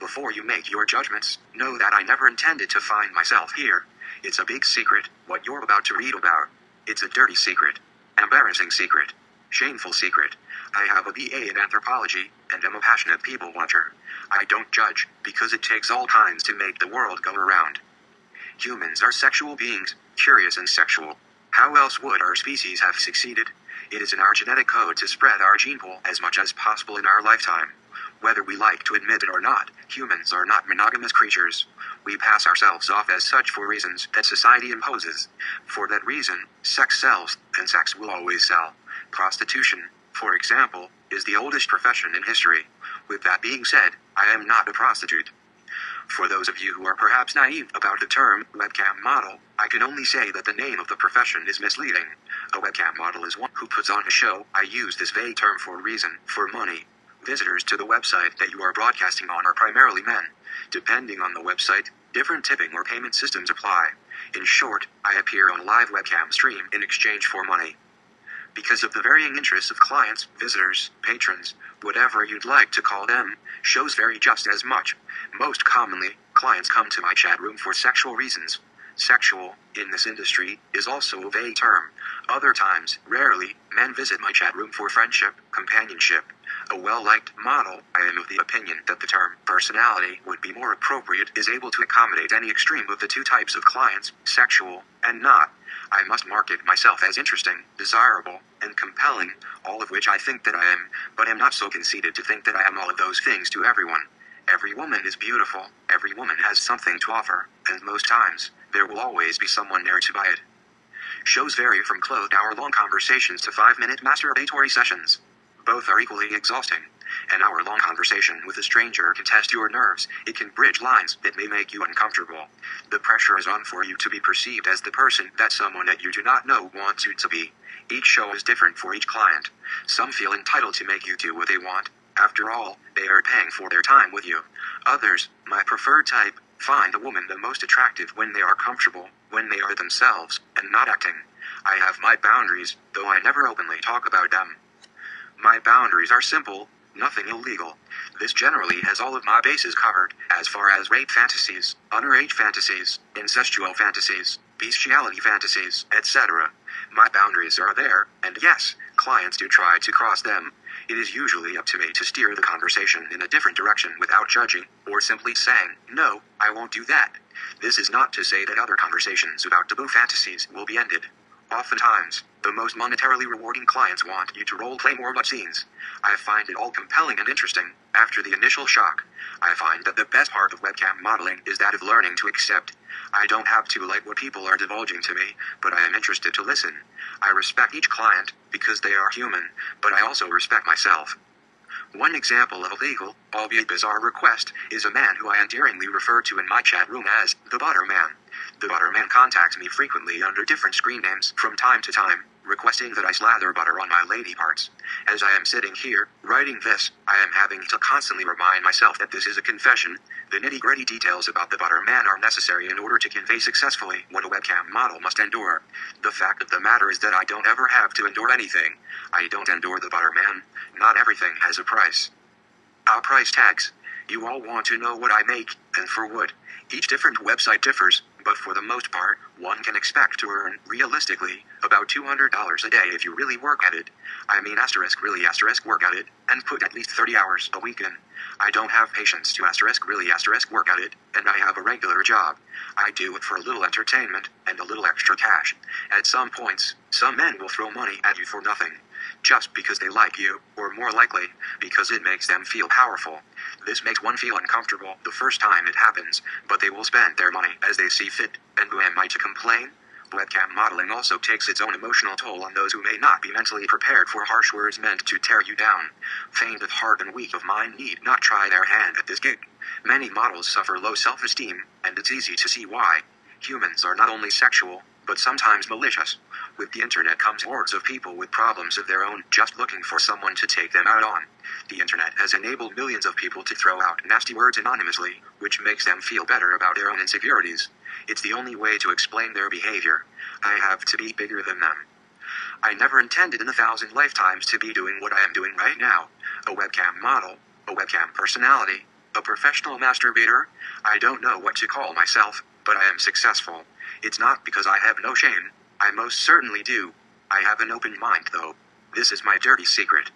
Before you make your judgments, know that I never intended to find myself here. It's a big secret, what you're about to read about. It's a dirty secret. Embarrassing secret. Shameful secret. I have a BA in anthropology, and am a passionate people watcher. I don't judge, because it takes all kinds to make the world go around. Humans are sexual beings, curious and sexual. How else would our species have succeeded? It is in our genetic code to spread our gene pool as much as possible in our lifetime. Whether we like to admit it or not, humans are not monogamous creatures. We pass ourselves off as such for reasons that society imposes. For that reason, sex sells, and sex will always sell. Prostitution, for example, is the oldest profession in history. With that being said, I am not a prostitute. For those of you who are perhaps naive about the term webcam model, I can only say that the name of the profession is misleading. A webcam model is one who puts on a show. I use this vague term for a reason, for money. Visitors to the website that you are broadcasting on are primarily men. Depending on the website, different tipping or payment systems apply. In short, I appear on a live webcam stream in exchange for money. Because of the varying interests of clients, visitors, patrons, whatever you'd like to call them, shows vary just as much. Most commonly, clients come to my chat room for sexual reasons. Sexual, in this industry, is also a vague term. Other times, rarely, men visit my chat room for friendship, companionship. A well-liked model, I am of the opinion that the term personality would be more appropriate, is able to accommodate any extreme of the two types of clients, sexual and not. I must market myself as interesting, desirable, and compelling, all of which I think that I am, but am not so conceited to think that I am all of those things to everyone. Every woman is beautiful, every woman has something to offer, and most times, there will always be someone there to buy it. Shows vary from closed hour-long conversations to 5-minute masturbatory sessions. Both are equally exhausting. An hour-long conversation with a stranger can test your nerves. It can bridge lines that may make you uncomfortable. The pressure is on for you to be perceived as the person that someone that you do not know wants you to be. Each show is different for each client. Some feel entitled to make you do what they want. After all, they are paying for their time with you. Others, my preferred type, find a woman the most attractive when they are comfortable, when they are themselves, and not acting. I have my boundaries, though I never openly talk about them. My boundaries are simple, nothing illegal. This generally has all of my bases covered, as far as rape fantasies, underage fantasies, incestual fantasies, bestiality fantasies, etc. My boundaries are there, and yes, clients do try to cross them. It is usually up to me to steer the conversation in a different direction without judging, or simply saying, no, I won't do that. This is not to say that other conversations about taboo fantasies will be ended. Oftentimes, the most monetarily rewarding clients want you to role-play more butt scenes. I find it all compelling and interesting, after the initial shock. I find that the best part of webcam modeling is that of learning to accept. I don't have to like what people are divulging to me, but I am interested to listen. I respect each client, because they are human, but I also respect myself. One example of a legal, albeit bizarre request, is a man who I endearingly refer to in my chat room as the Butter Man. The Butter Man contacts me frequently under different screen names from time to time, requesting that I slather butter on my lady parts. As I am sitting here, writing this, I am having to constantly remind myself that this is a confession. The nitty-gritty details about the Butter Man are necessary in order to convey successfully what a webcam model must endure. The fact of the matter is that I don't ever have to endure anything. I don't endure the Butter Man. Not everything has a price. Our price tags. You all want to know what I make, and for what. Each different website differs, but for the most part, one can expect to earn, realistically, about $200 a day if you really work at it. I mean really work at it, and put at least 30 hours a week in. I don't have patience to really work at it, and I have a regular job. I do it for a little entertainment, and a little extra cash. At some points, some men will throw money at you for nothing. Just because they like you, or more likely, because it makes them feel powerful. This makes one feel uncomfortable the first time it happens, but they will spend their money as they see fit, and who am I to complain? Webcam modeling also takes its own emotional toll on those who may not be mentally prepared for harsh words meant to tear you down. Faint of heart and weak of mind need not try their hand at this gig. Many models suffer low self-esteem, and it's easy to see why. Humans are not only sexual, but sometimes malicious. With the internet comes hordes of people with problems of their own, just looking for someone to take them out on. The internet has enabled millions of people to throw out nasty words anonymously, which makes them feel better about their own insecurities. It's the only way to explain their behavior. I have to be bigger than them. I never intended in 1,000 lifetimes to be doing what I am doing right now. A webcam model, a webcam personality, A professional masturbator? I don't know what to call myself, but I am successful. It's not because I have no shame. I most certainly do. I have an open mind though. This is my dirty secret.